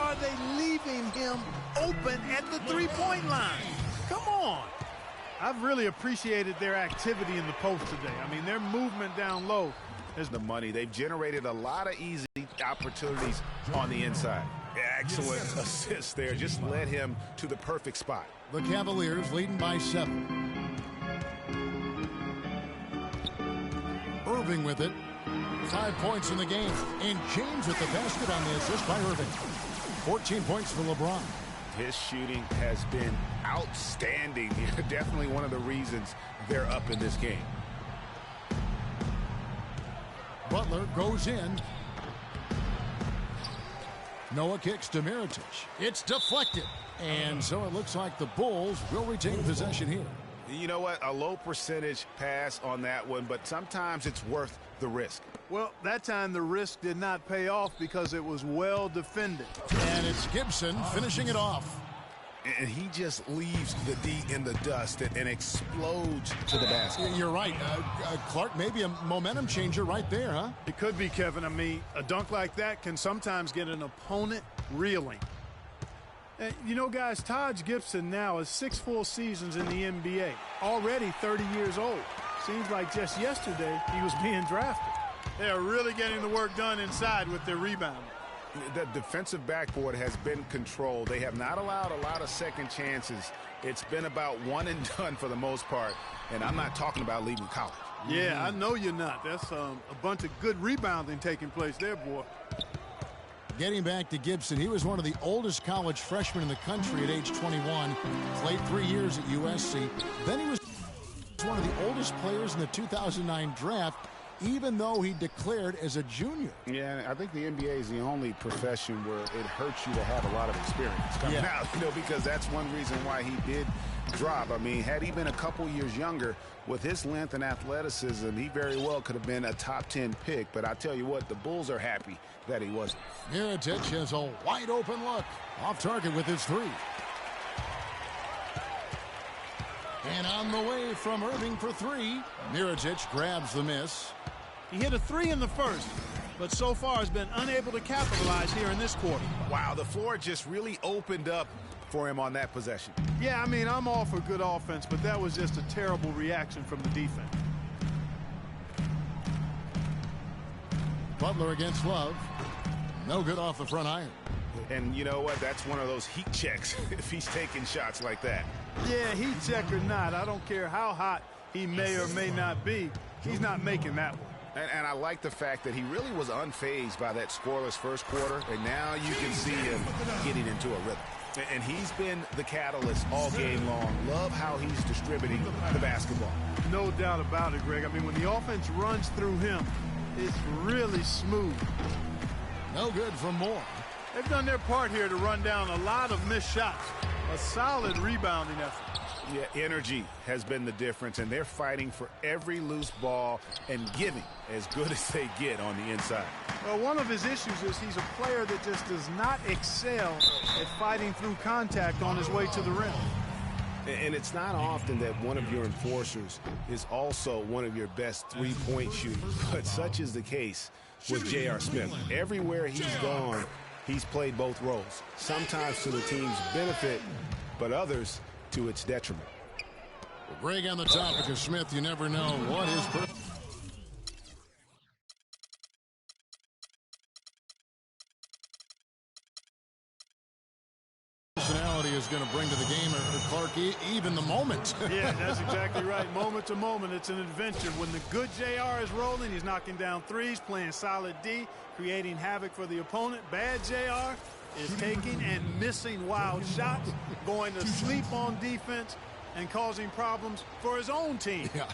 are they leaving him open at the three-point line? Come on. I've really appreciated their activity in the post today. I mean, their movement down low is the money. They've generated a lot of easy opportunities on the inside. Excellent assist there. Just led him to the perfect spot. The Cavaliers leading by 7. Irving with it. 5 points in the game. And James with the basket on the assist by Irving. 14 points for LeBron. His shooting has been outstanding. Definitely one of the reasons they're up in this game. Butler goes in. Noah kicks to Mirotic. It's deflected. And so it looks like the Bulls will retain possession here. You know what? A low percentage pass on that one, but sometimes it's worth the risk. Well, that time the risk did not pay off because it was well defended. And it's Gibson finishing it off. And he just leaves the D in the dust and explodes to the basket. You're right. Clark, maybe a momentum changer right there, huh? It could be, Kevin. I mean, a dunk like that can sometimes get an opponent reeling. You know, guys, Taj Gibson now is 6 full seasons in the NBA, already 30 years old. Seems like just yesterday he was being drafted. They are really getting the work done inside with their rebounding. The defensive backboard has been controlled. They have not allowed a lot of second chances. It's been about one and done for the most part, and I'm not talking about leaving college. Yeah, I know you're not. That's a bunch of good rebounding taking place there, boy. Getting back to Gibson, he was one of the oldest college freshmen in the country at age 21. Played 3 years at USC. Then he was one of the oldest players in the 2009 draft, even though he declared as a junior. Yeah, I think the NBA is the only profession where it hurts you to have a lot of experience coming out, because that's one reason why he did drop. I mean, had he been a couple years younger, with his length and athleticism, he very well could have been a top 10 pick. But I tell you what, the Bulls are happy that he wasn't. Mirotic has a wide open look. Off target with his 3. And on the way from Irving for 3. Mirotic grabs the miss. He hit a 3 in the first, but so far has been unable to capitalize here in this quarter. Wow, the floor just really opened up for him on that possession. Yeah, I mean, I'm all for good offense, but that was just a terrible reaction from the defense. Butler against Love. No good off the front iron. And you know what? That's one of those heat checks if he's taking shots like that. Yeah, heat check or not, I don't care how hot he may or may not be. He's not making that one. And I like the fact that he really was unfazed by that scoreless first quarter, and now you can see him getting into a rhythm. And he's been the catalyst all game long. Love how he's distributing the basketball. No doubt about it, Greg. I mean, when the offense runs through him, it's really smooth. No good from Moore. They've done their part here to run down a lot of missed shots. A solid rebounding effort. Yeah, energy has been the difference, and they're fighting for every loose ball and giving as good as they get on the inside. Well, one of his issues is he's a player that just does not excel at fighting through contact on his way to the rim. And it's not often that one of your enforcers is also one of your best three-point shooters, but such is the case with J.R. Smith. Everywhere he's gone, he's played both roles, sometimes to the team's benefit, but others to its detriment. Well, Greg, on the topic of Smith, you never know what his personality is going to bring to the game, or Clark, even the moment. Yeah, that's exactly right. Moment to moment, it's an adventure. When the good JR is rolling, he's knocking down threes, playing solid D, creating havoc for the opponent. Bad JR is taking and missing wild shots, going to sleep on defense, and causing problems for his own team. Yeah.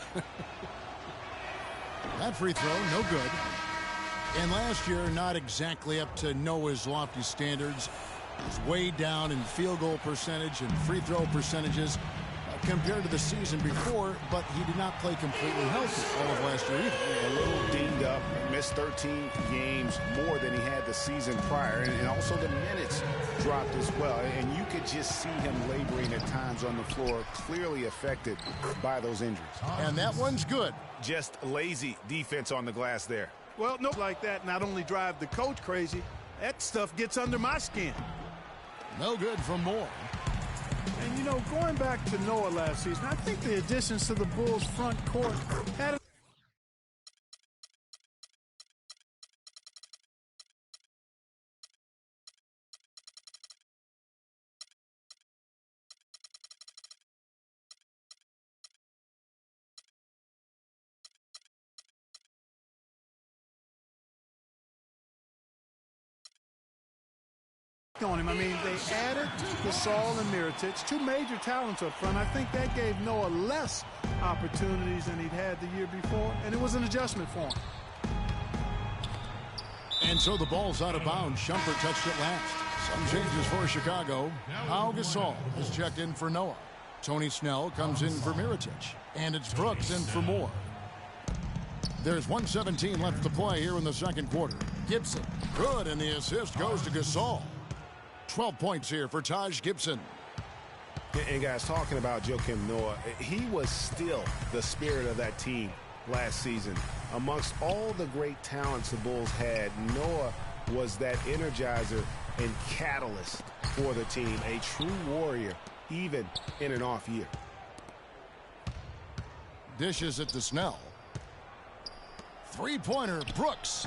That free throw, no good. And last year, not exactly up to Noah's lofty standards. Was way down in field goal percentage and free throw percentages compared to the season before, but he did not play completely healthy all of last year either. A little dinged up, missed 13 games more than he had the season prior, and also the minutes dropped as well. And you could just see him laboring at times on the floor, clearly affected by those injuries. And that one's good. Just lazy defense on the glass there. Well, no, like that not only drive the coach crazy, that stuff gets under my skin. No good for Moore. And, you know, going back to Noah last season, I think the additions to the Bulls' front court had on him. I mean, they added Gasol and Mirotic, two major talents up front. I think that gave Noah less opportunities than he'd had the year before, and it was an adjustment for him. And so the ball's out of bounds. Shumpert touched it last. Some changes for Chicago. Pau Gasol is checked in for Noah. Tony Snell comes in for Mirotic. And it's Brooks in for Moore. There's 1:17 left to play here in the second quarter. Gibson, good, and the assist goes to Gasol. 12 points here for Taj Gibson. And guys, talking about Joakim Noah, he was still the spirit of that team last season. Amongst all the great talents the Bulls had, Noah was that energizer and catalyst for the team, a true warrior, even in an off year. Dishes it to Snell. Three-pointer, Brooks.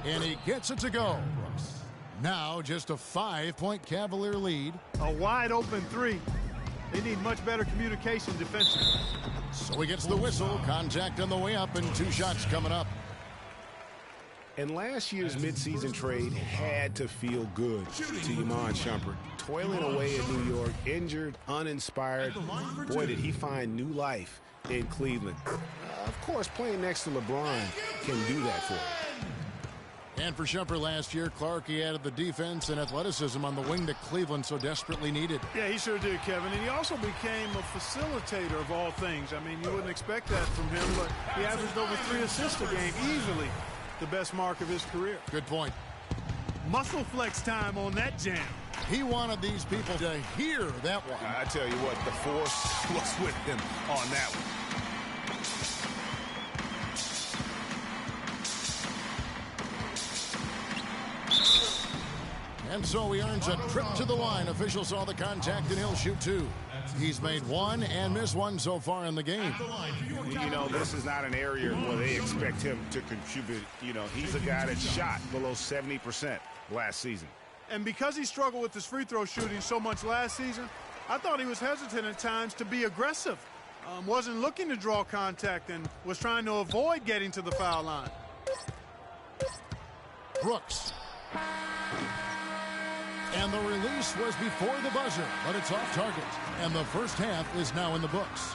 And he gets it to go. Brooks. Now just a 5-point Cavalier lead. A wide-open three. They need much better communication defensively. So he gets the whistle. Contact on the way up, and 2 shots coming up. And last year's midseason trade had to feel good to Iman Shumpert. Toiling away in New York, injured, uninspired. Boy, did he find new life in Cleveland. Of course, playing next to LeBron can do that for him. And for Shumpert last year, Clark, he added the defense and athleticism on the wing that Cleveland so desperately needed. Yeah, he sure did, Kevin. And he also became a facilitator of all things. I mean, you wouldn't expect that from him, but he averaged over 3 assists a game, easily the best mark of his career. Good point. Muscle flex time on that jam. He wanted these people to hear that one. I tell you what, the force was with him on that one. And so he earns a trip to the line. Officials saw the contact, and he'll shoot 2. He's made 1 and missed 1 so far in the game. You know, this is not an area where they expect him to contribute. You know, he's a guy that shot below 70% last season. And because he struggled with his free throw shooting so much last season, I thought he was hesitant at times to be aggressive. Wasn't looking to draw contact and was trying to avoid getting to the foul line. Brooks. And the release was before the buzzer, but it's off target. And the first half is now in the books.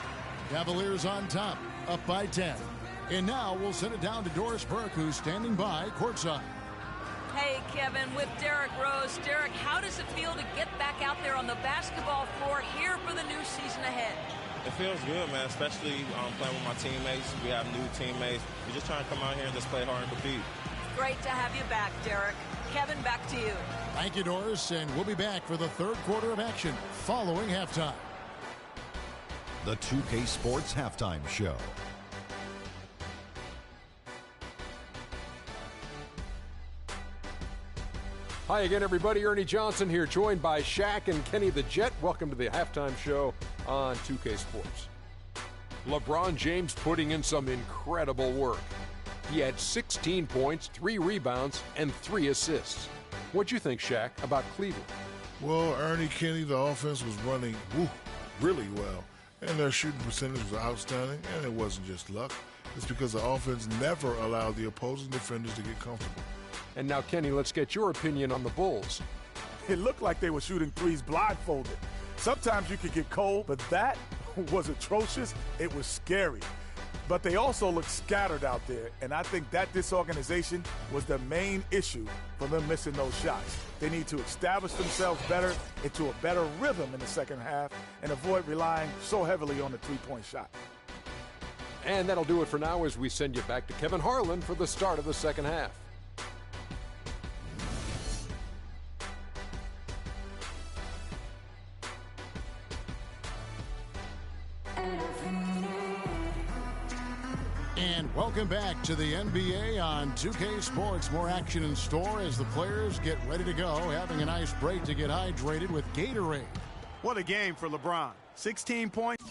Cavaliers on top, up by 10. And now we'll send it down to Doris Burke, who's standing by courtside. Hey, Kevin, with Derrick Rose. Derrick, how does it feel to get back out there on the basketball floor here for the new season ahead? It feels good, man, especially playing with my teammates. We have new teammates. We're just trying to come out here and just play hard and compete. Great to have you back, Derrick. Kevin, back to you. Thank you, Doris, and we'll be back for the third quarter of action following halftime. The 2K Sports Halftime Show. Hi again, everybody. Ernie Johnson here, joined by Shaq and Kenny the Jet. Welcome to the halftime show on 2K Sports. LeBron James putting in some incredible work. He had 16 points, 3 rebounds, and 3 assists. What'd you think, Shaq, about Cleveland? Well, Ernie, Kenny, the offense was running really well. And their shooting percentage was outstanding, and it wasn't just luck. It's because the offense never allowed the opposing defenders to get comfortable. And now, Kenny, let's get your opinion on the Bulls. It looked like they were shooting threes blindfolded. Sometimes you could get cold, but that was atrocious. It was scary. But they also looked scattered out there, and I think that disorganization was the main issue for them missing those shots. They need to establish themselves better into a better rhythm in the second half and avoid relying so heavily on the three-point shot. And that'll do it for now as we send you back to Kevin Harlan for the start of the second half. And welcome back to the NBA on 2K Sports. More action in store as the players get ready to go, having a nice break to get hydrated with Gatorade. What a game for LeBron. 16 points.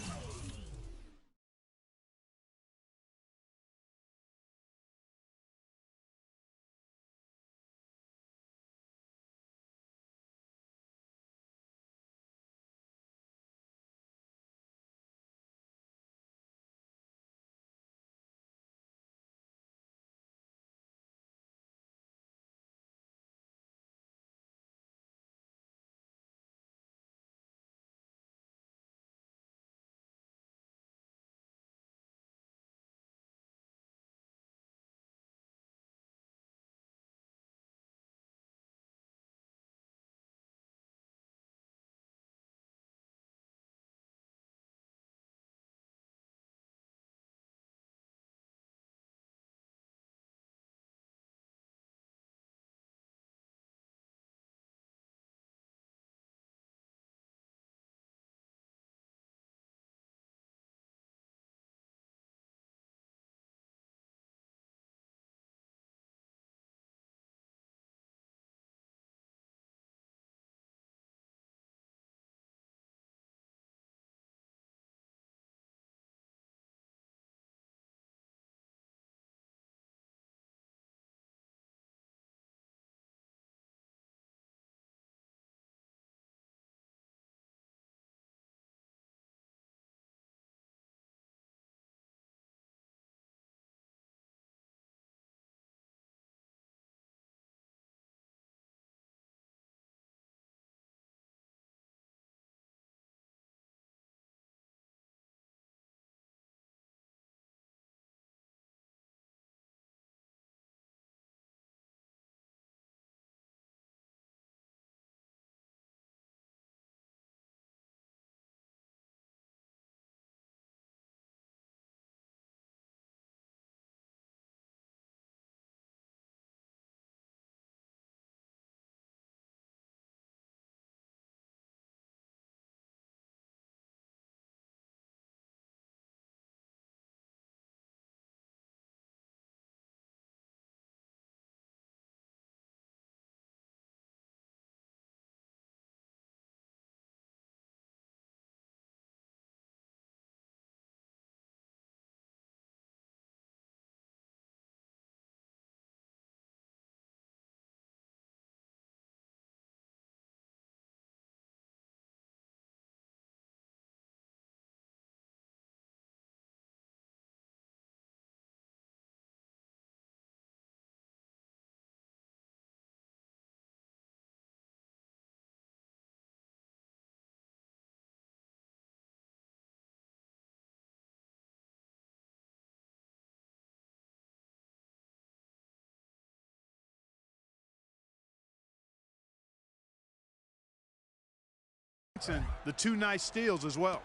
And the two nice steals as well.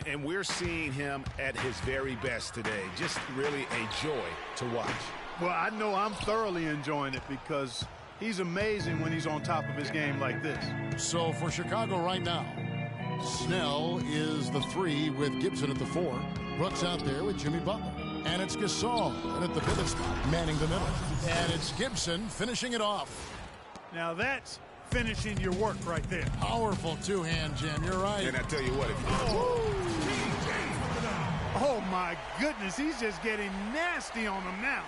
And we're seeing him at his very best today. Just really a joy to watch. Well, I know I'm thoroughly enjoying it because he's amazing when he's on top of his game like this. So for Chicago right now, Snell is the 3 with Gibson at the 4. Brooks out there with Jimmy Butler. And it's Gasol at the pivot spot, manning the middle. And it's Gibson finishing it off. Now that's finishing your work right there. Powerful two-hand jam. You're right. And I tell you what, if oh my goodness, he's just getting nasty on them now.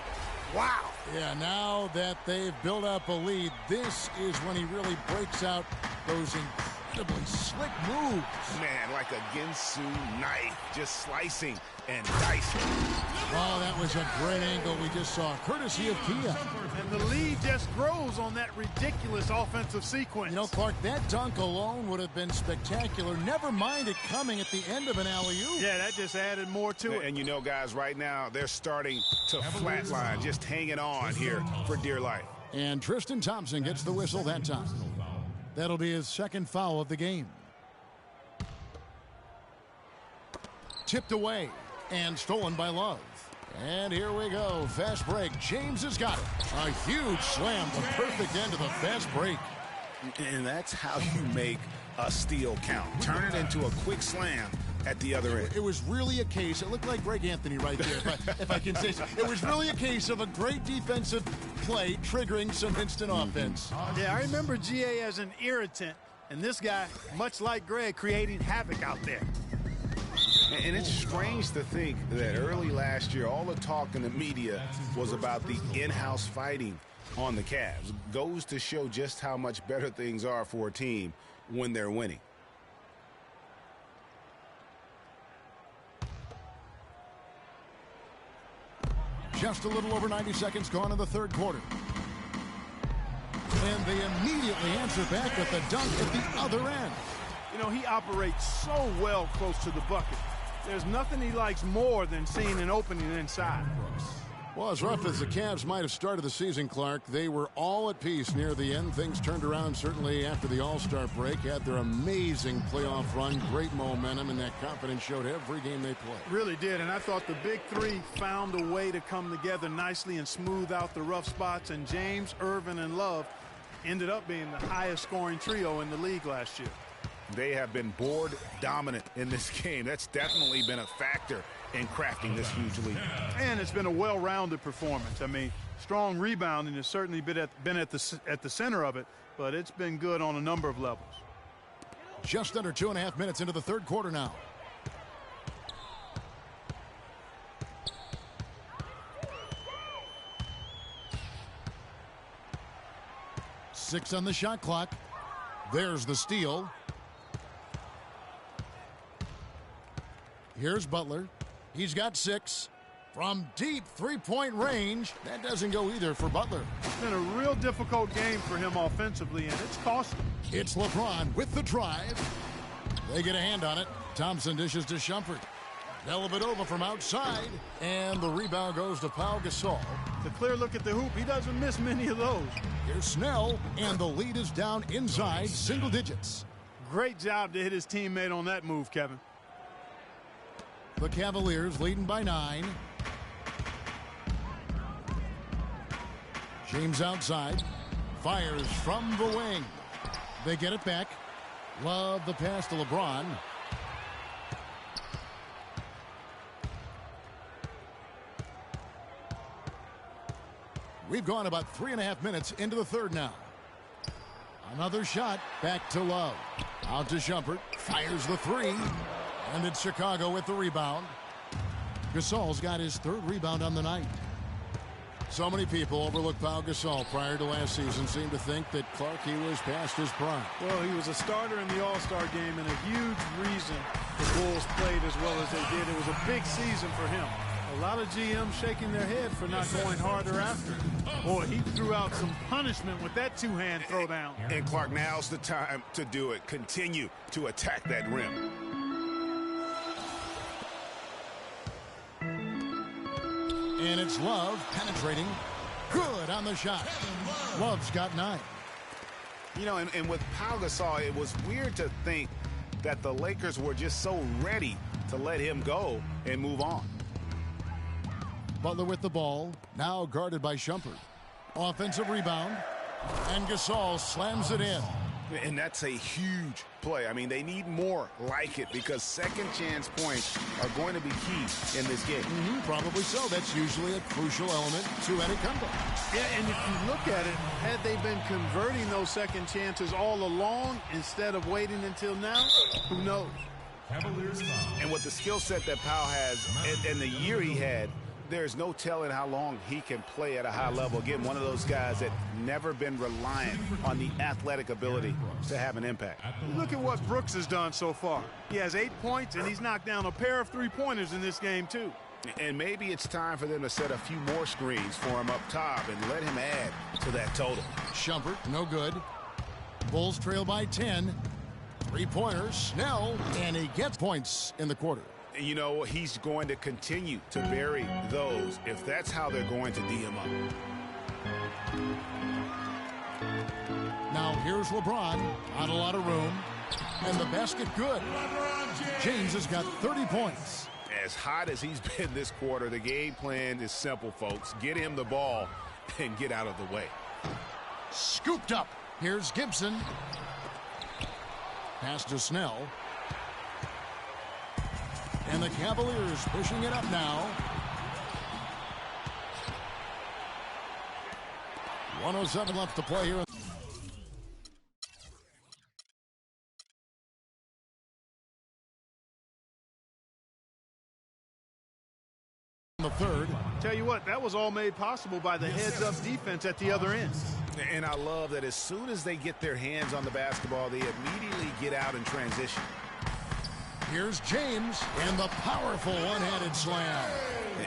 Wow. Yeah, now that they've built up a lead, this is when he really breaks out those incredibly slick moves. Man, like a Ginsu knife, just slicing and dicing. Oh, that was a great angle we just saw, courtesy of Kia. And the lead just grows on that ridiculous offensive sequence. You know, Clark, that dunk alone would have been spectacular. Never mind it coming at the end of an alley-oop. Yeah, that just added more to it. And you know, guys, right now, they're starting to flatline, just hanging on here for dear life. And Tristan Thompson gets the whistle that time. That'll be his second foul of the game. Tipped away and stolen by Love. And here we go. Fast break. James has got it. A huge slam. The perfect end of the fast break. And that's how you make a steal count. Turn it into a quick slam at the other end. It was really a case, it looked like Greg Anthony right there, if I can say so. It was really a case of a great defensive play triggering some instant offense. Yeah, I remember GA as an irritant, and this guy, much like Greg, creating havoc out there. And it's strange to think that early last year, all the talk in the media was about the in-house fighting on the Cavs. Goes to show just how much better things are for a team when they're winning. Just a little over 90 seconds gone in the third quarter. And they immediately answer back with the dunk at the other end. You know, he operates so well close to the bucket. There's nothing he likes more than seeing an opening inside. Well, as rough as the Cavs might have started the season, Clark, they were all at peace near the end. Things turned around certainly after the All-Star break. Had their amazing playoff run, great momentum, and that confidence showed every game they played. Really did, and I thought the big three found a way to come together nicely and smooth out the rough spots, and James, Irvin, and Love ended up being the highest scoring trio in the league last year. They have been board dominant in this game. That's definitely been a factor in crafting this huge lead. And it's been a well-rounded performance. I mean, strong rebounding has certainly been at the center of it, but it's been good on a number of levels. Just under 2.5 minutes into the third quarter now. Six on the shot clock. There's the steal. Here's Butler. He's got 6 from deep three-point range. That doesn't go either for Butler. It's been a real difficult game for him offensively, and it's cost him. It's LeBron with the drive. They get a hand on it. Thompson dishes to Shumpert. Dellavedova from outside, and the rebound goes to Pau Gasol. The clear look at the hoop. He doesn't miss many of those. Here's Snell, and the lead is down inside single digits. Great job to hit his teammate on that move, Kevin. The Cavaliers leading by 9. James outside. Fires from the wing. They get it back. Love the pass to LeBron. We've gone about 3.5 minutes into the third now. Another shot back to Love. Out to Shumpert. Fires the 3. And it's Chicago with the rebound. Gasol's got his 3rd rebound on the night. So many people overlooked Pau Gasol prior to last season. Seemed to think that Clark, he was past his prime. Well, he was a starter in the All-Star game and a huge reason the Bulls played as well as they did. It was a big season for him. A lot of GMs shaking their head for not going harder after. Boy, he threw out some punishment with that two-hand throwdown. And Clark, now's the time to do it. Continue to attack that rim. And it's Love penetrating. Good on the shot. Love's got 9. You know, and with Pau Gasol, it was weird to think that the Lakers were just so ready to let him go and move on. Butler with the ball, now guarded by Shumpert. Offensive rebound, and Gasol slams it in. And that's a huge play. I mean, they need more like it because second chance points are going to be key in this game. Probably so. That's usually a crucial element to any comeback. Yeah, and if you look at it, had they been converting those second chances all along instead of waiting until now, who knows? And with the skill set that Pau has and the year he had, there's no telling how long he can play at a high level. Again, one of those guys that never been reliant on the athletic ability to have an impact. Look at what Brooks has done so far. He has 8 points, and he's knocked down a pair of three-pointers in this game, too. And maybe it's time for them to set a few more screens for him up top and let him add to that total. Shumpert, no good. Bulls trail by 10. Three-pointers, Snell, and he gets points in the quarter. You know, he's going to continue to bury those if that's how they're going to D him up. Now here's LeBron. Not a lot of room. And the basket good. James has got 30 points. As hot as he's been this quarter, the game plan is simple, folks. Get him the ball and get out of the way. Scooped up. Here's Gibson. Pass to Snell. And the Cavaliers pushing it up now. 1:07 left to play here. The third. Tell you what, that was all made possible by the heads-up defense at the other end. And I love that as soon as they get their hands on the basketball, they immediately get out and transition. Here's James and the powerful one-handed slam.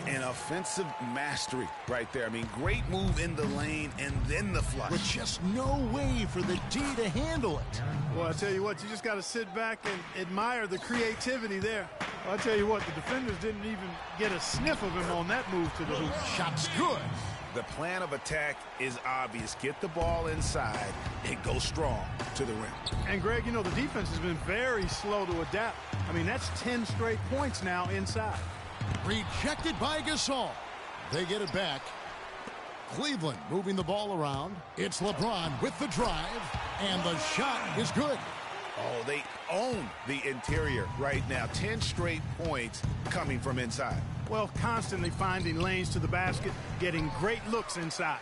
An offensive mastery right there. I mean, great move in the lane and then the flush. With just no way for the D to handle it. Well, I tell you what, you just got to sit back and admire the creativity there. Well, I tell you what, the defenders didn't even get a sniff of him on that move to the hoop. Shot's good. The plan of attack is obvious. Get the ball inside and go strong to the rim. And, Greg, you know, the defense has been very slow to adapt. I mean, that's 10 straight points now inside. Rejected by Gasol. They get it back. Cleveland moving the ball around. It's LeBron with the drive, and the shot is good. Oh, they own the interior right now. 10 straight points coming from inside. Well, constantly finding lanes to the basket, getting great looks inside.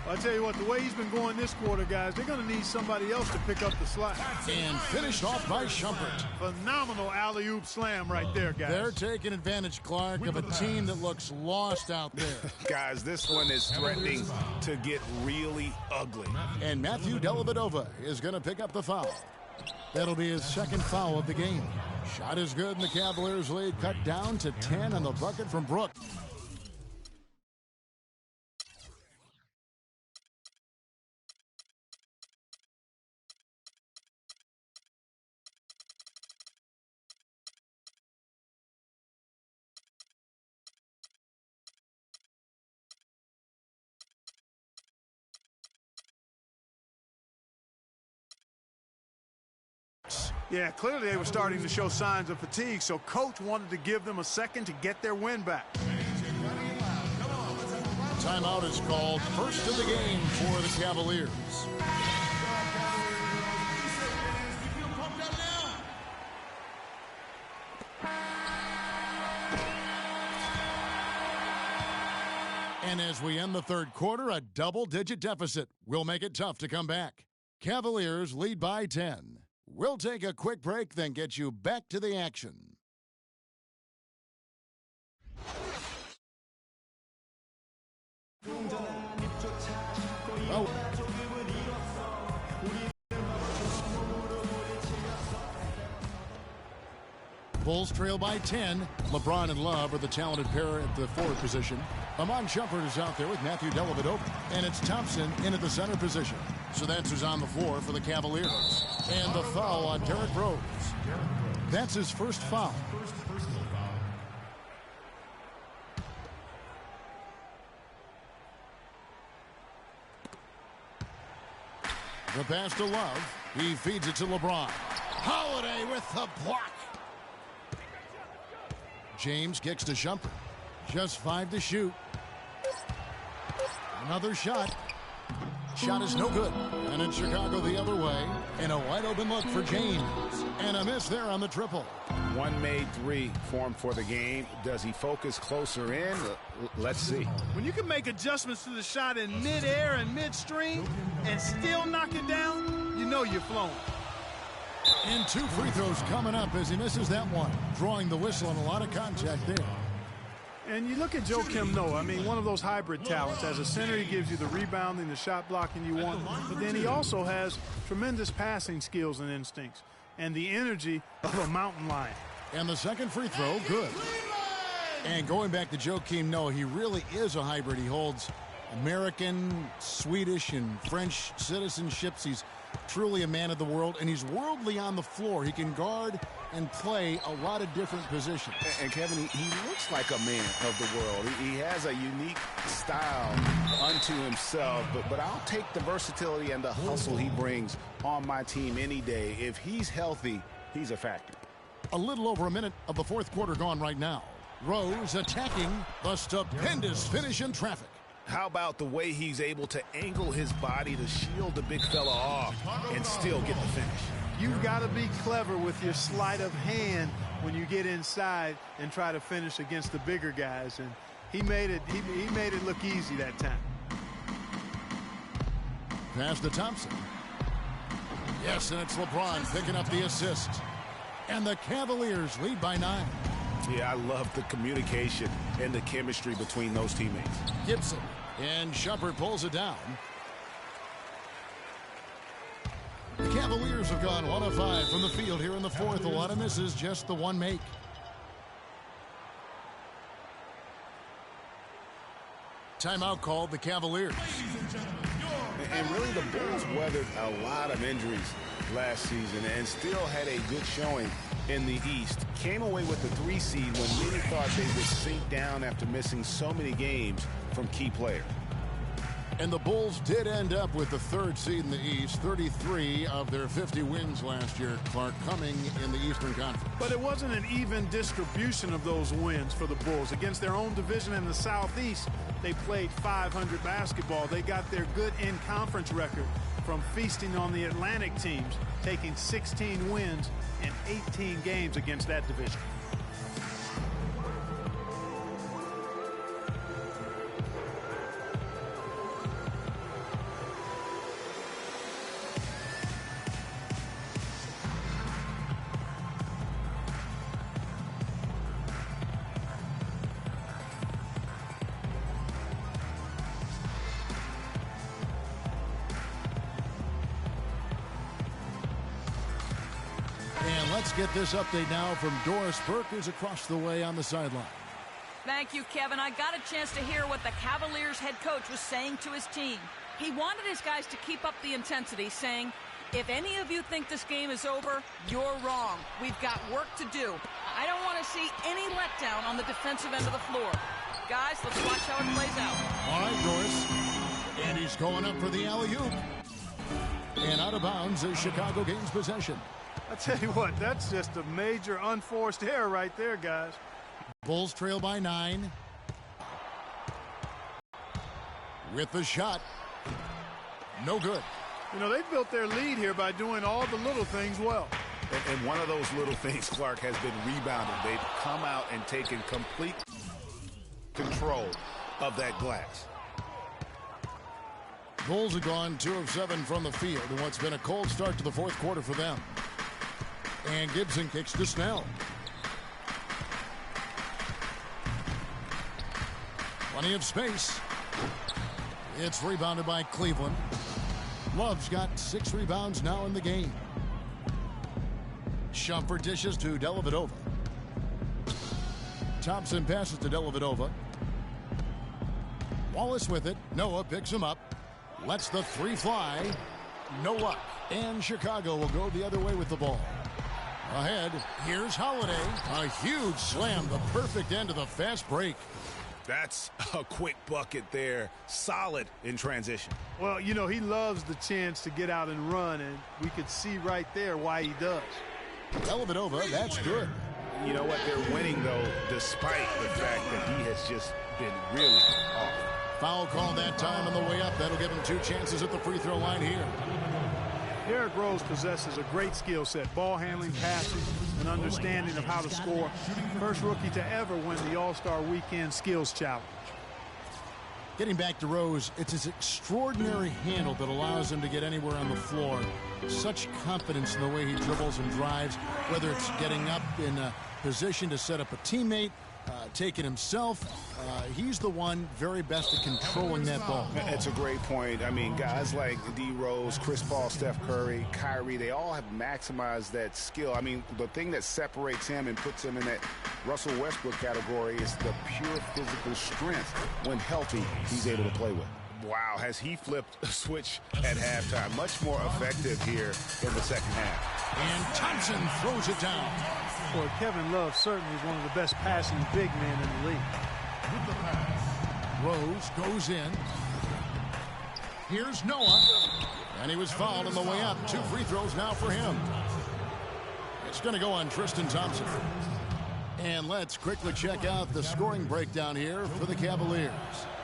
Well, I tell you what, the way he's been going this quarter, guys, they're going to need somebody else to pick up the slack. And finished off by Shumpert. Phenomenal alley-oop slam right there, guys. They're taking advantage, Clark, of a team that looks lost out there. Guys, this one is threatening to get really ugly. And Matthew Dellavedova is going to pick up the foul. That'll be his second foul of the game. Shot is good, and the Cavaliers lead cut down to 10 on the bucket from Brook. Yeah, clearly they were starting to show signs of fatigue, so coach wanted to give them a second to get their win back. Timeout is called. First of the game for the Cavaliers. And as we end the third quarter, a double-digit deficit will make it tough to come back. Cavaliers lead by 10. We'll take a quick break, then get you back to the action. Oh. Bulls trail by 10. LeBron and Love are the talented pair at the forward position. Amon Shumpert is out there with Matthew Dellavedova. And it's Thompson in at the center position. So that's who's on the floor for the Cavaliers. And the foul on Derrick Rose. That's his first foul. The pass to Love. He feeds it to LeBron. Holiday with the block. James kicks to Shumpert. Just 5 to shoot. Another shot. Shot is no good. And in Chicago the other way. And a wide open look for James. And a miss there on the triple. One made three formed for the game. Does he focus closer in? Let's see. When you can make adjustments to the shot in midair and midstream and still knock it down, you know you're flowing. And 2 free throws coming up as he misses that one. Drawing the whistle and a lot of contact there. And you look at Joakim Noah, I mean, one of those hybrid talents. As a center, he gives you the rebounding, the shot blocking you want. But then he also has tremendous passing skills and instincts and the energy of a mountain lion. And the second free throw, good. And going back to Joakim Noah, he really is a hybrid. He holds American, Swedish, and French citizenships. He's truly a man of the world, and he's worldly on the floor. He can guard and play a lot of different positions. And Kevin, he looks like a man of the world. He has a unique style unto himself, but I'll take the versatility and the hustle he brings on my team any day. If he's healthy, he's a factor. A little over a minute of the fourth quarter gone right now. Rose attacking the stupendous finish in traffic. How about the way he's able to angle his body to shield the big fella off and still get the finish? You've got to be clever with your sleight of hand when you get inside and try to finish against the bigger guys. And he made it look easy that time. Pass to Thompson. Yes, and it's LeBron picking up the assist. And the Cavaliers lead by 9. Yeah, I love the communication and the chemistry between those teammates. Gibson, and Shumpert pulls it down. The Cavaliers have gone 1 of 5 from the field here in the fourth. A lot of misses, just the one make. Timeout called the Cavaliers. And really, the Bulls weathered a lot of injuries last season and still had a good showing in the East. Came away with the 3 seed when many thought they would sink down after missing so many games from key players. And the Bulls did end up with the 3rd seed in the East. 33 of their 50 wins last year, Clark, coming in the Eastern Conference. But it wasn't an even distribution of those wins for the Bulls. Against their own division in the Southeast, they played 500 basketball. They got their good in-conference record from feasting on the Atlantic teams, taking 16 wins in 18 games against that division. Let's get this update now from Doris Burke, who's across the way on the sideline. Thank you, Kevin. I got a chance to hear what the Cavaliers head coach was saying to his team. He wanted his guys to keep up the intensity, saying, if any of you think this game is over, you're wrong. We've got work to do. I don't want to see any letdown on the defensive end of the floor. Guys, let's watch how it plays out. All right, Doris. And he's going up for the alley-oop. And out of bounds as Chicago gains possession. I tell you what, that's just a major unforced error right there, guys. Bulls trail by 9. With the shot. No good. You know, they built their lead here by doing all the little things well. And one of those little things, Clark, has been rebounded. They've come out and taken complete control of that glass. Bulls have gone 2 of 7 from the field in what's been a cold start to the fourth quarter for them. And Gibson kicks to Snell. Plenty of space. It's rebounded by Cleveland. Love's got 6 rebounds now in the game. Shumpert dishes to Dellavedova. Thompson passes to Dellavedova. Wallace with it. Noah picks him up. Lets the 3 fly. No luck. And Chicago will go the other way with the ball. Ahead, here's Holiday. A huge slam, the perfect end of the fast break. That's a quick bucket there. Solid in transition. Well, you know, he loves the chance to get out and run, and we could see right there why he does. Dellavedova, that's good. You know what? They're winning, though, despite the fact that he has just been really off. Foul call that time on the way up. That'll give him 2 chances at the free throw line here. Derrick Rose possesses a great skill set, ball handling, passing, and understanding of how to score. First rookie to ever win the All-Star Weekend Skills Challenge. Getting back to Rose, it's his extraordinary handle that allows him to get anywhere on the floor. Such confidence in the way he dribbles and drives, whether it's getting up in a position to set up a teammate, taking himself. He's the one very best at controlling that ball. That's a great point. I mean, guys like D. Rose, Chris Paul, Steph Curry, Kyrie, they all have maximized that skill. I mean, the thing that separates him and puts him in that Russell Westbrook category is the pure physical strength. When healthy, he's able to play with. Wow, has he flipped a switch at halftime. Much more effective here in the second half. And Thompson throws it down. Boy, Kevin Love certainly is one of the best passing big men in the league. Rose goes in. Here's Noah. And he was fouled on the way up. 2 free throws now for him. It's going to go on Tristan Thompson. And let's quickly check out the scoring breakdown here for the Cavaliers.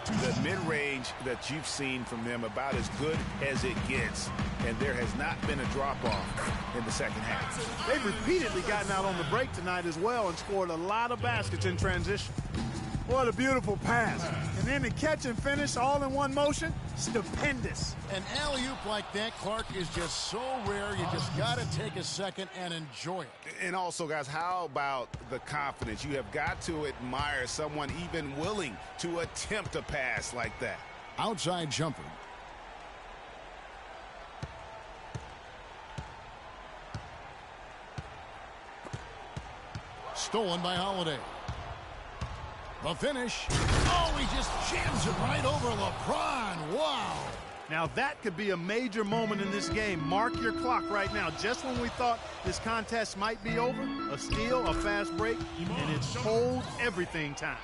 The mid-range that you've seen from them about as good as it gets, and there has not been a drop-off in the second half. They've repeatedly gotten out on the break tonight as well and scored a lot of baskets in transition. What a beautiful pass. And then the catch and finish all in one motion, stupendous. An alley-oop like that, Clark, is just so rare. You just got to take a second and enjoy it. And also, guys, how about the confidence? You have got to admire someone even willing to attempt a pass like that. Outside jumper. Stolen by Holiday. The finish. Oh, he just jams it right over LeBron. Wow. Now that could be a major moment in this game. Mark your clock right now. Just when we thought this contest might be over, a steal, a fast break, and it's hold everything time.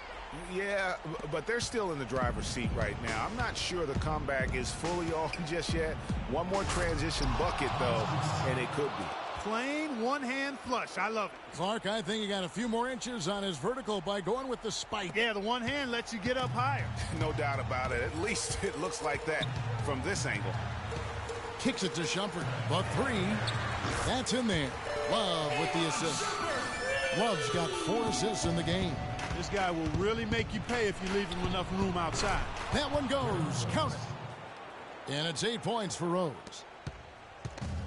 Yeah, but they're still in the driver's seat right now. I'm not sure the comeback is fully on just yet. One more transition bucket, though, and it could be. Plain one-hand flush. I love it. Clark, I think he got a few more inches on his vertical by going with the spike. Yeah, the one hand lets you get up higher. No doubt about it. At least it looks like that from this angle. Kicks it to Shumpert. But three. That's in there. Love with the assist. Love's got 4 assists in the game. This guy will really make you pay if you leave him enough room outside. That one goes. Count it. And it's 8 points for Rose.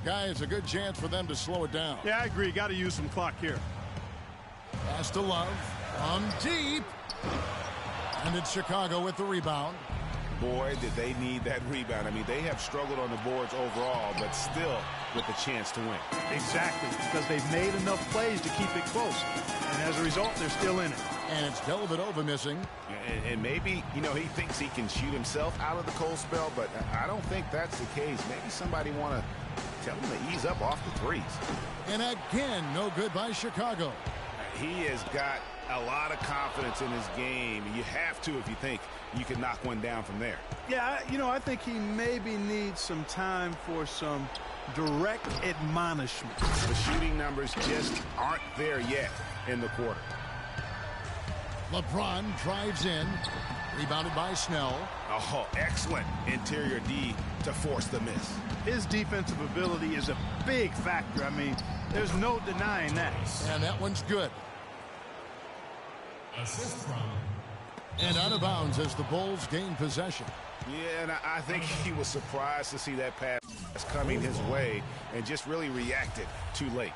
Guys, a good chance for them to slow it down. Yeah, I agree. Got to use some clock here. Pass to Love. From deep. And it's Chicago with the rebound. Boy, did they need that rebound. I mean, they have struggled on the boards overall, but still with a chance to win. Exactly, because they've made enough plays to keep it close. And as a result, they're still in it. And it's Dellavedova missing. And maybe, you know, he thinks he can shoot himself out of the cold spell, but I don't think that's the case. Maybe somebody want to tell him to ease up off the threes. And again, no good by Chicago. He has got a lot of confidence in his game. You have to if you think you can knock one down from there. Yeah, you know, I think he maybe needs some time for some direct admonishment. The shooting numbers just aren't there yet in the quarter. LeBron drives in. Rebounded by Snell. Oh, excellent interior D to force the miss. His defensive ability is a big factor. I mean, there's no denying that. And that one's good. Assist from. And out of bounds as the Bulls gain possession. Yeah, and I think he was surprised to see that pass coming his way and just really reacted too late.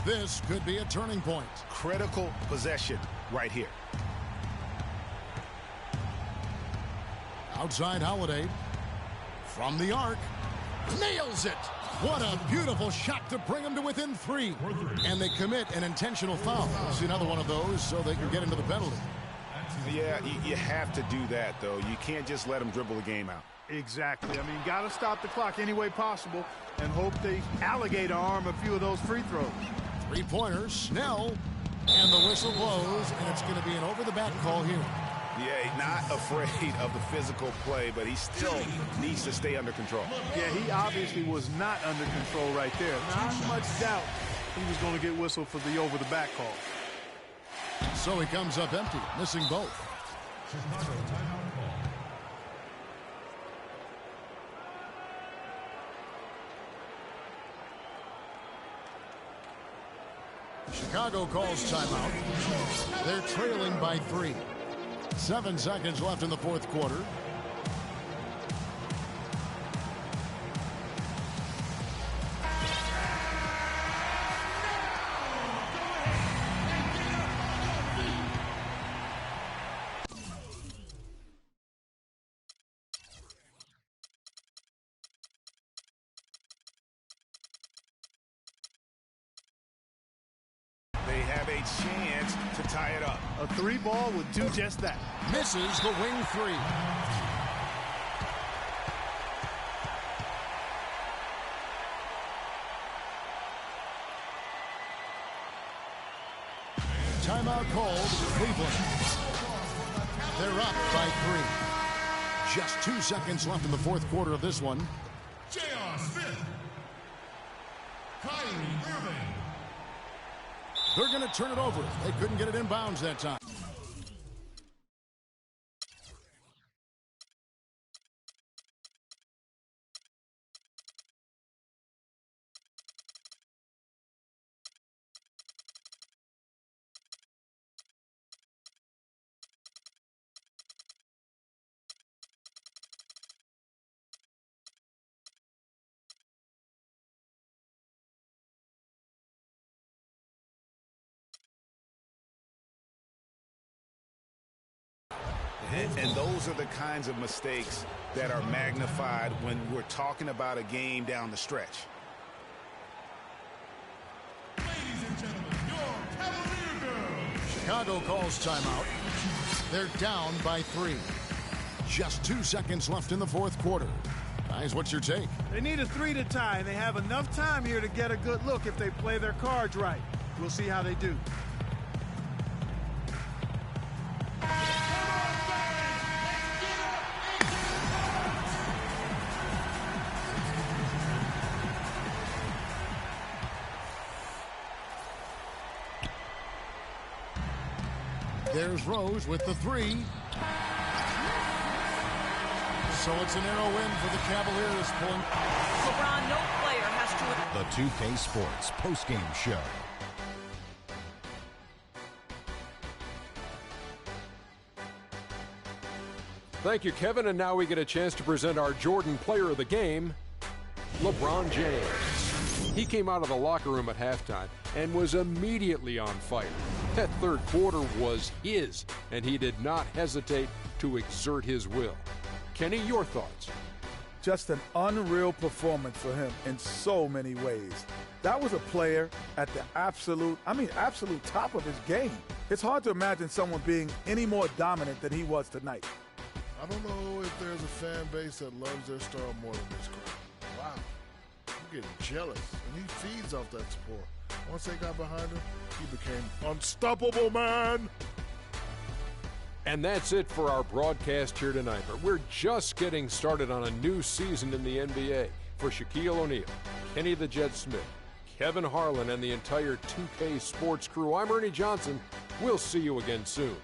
This could be a turning point. Critical possession right here. Outside Holiday. From the arc. Nails it. What a beautiful shot to bring them to within 3. And they commit an intentional foul. See another one of those so they can get into the penalty. Yeah, you have to do that, though. You can't just let them dribble the game out. Exactly. I mean, got to stop the clock any way possible and hope they alligator arm a few of those free throws. 3-pointer, Snell, and the whistle blows, and it's going to be an over-the-back call here. Yeah, not afraid of the physical play, but he still needs to stay under control. Yeah, he obviously was not under control right there. Not much doubt he was going to get whistled for the over-the-back call. So he comes up empty, missing both. Chicago timeout call. Chicago calls timeout. They're trailing by 3. 7 seconds left in the fourth quarter. They have a chance to tie it up. A 3-ball would do just that. Misses the wing 3. Timeout called Cleveland. They're up by 3. Just 2 seconds left in the fourth quarter of this one. J.R. Smith. Kyrie Irving. They're going to turn it over. They couldn't get it in bounds that time. And those are the kinds of mistakes that are magnified when we're talking about a game down the stretch. Ladies and gentlemen, your Cavalier girls. Chicago calls timeout. They're down by 3. Just 2 seconds left in the fourth quarter. Guys, what's your take? They need a 3 to tie, and they have enough time here to get a good look if they play their cards right. We'll see how they do. There's Rose with the 3. So it's a narrow win for the Cavaliers. LeBron, no player has to... The 2K Sports postgame show. Thank you, Kevin. And now we get a chance to present our Jordan player of the game, LeBron James. He came out of the locker room at halftime and was immediately on fire. That third quarter was his, and he did not hesitate to exert his will. Kenny, your thoughts? Just an unreal performance for him in so many ways. That was a player at the absolute top of his game. It's hard to imagine someone being any more dominant than he was tonight. I don't know if there's a fan base that loves their star more than this crowd. Wow. I'm getting jealous, and he feeds off that support. Once they got behind him, he became unstoppable, man. And that's it for our broadcast here tonight. But we're just getting started on a new season in the NBA. For Shaquille O'Neal, Kenny the Jet Smith, Kevin Harlan, and the entire 2K Sports crew, I'm Ernie Johnson. We'll see you again soon.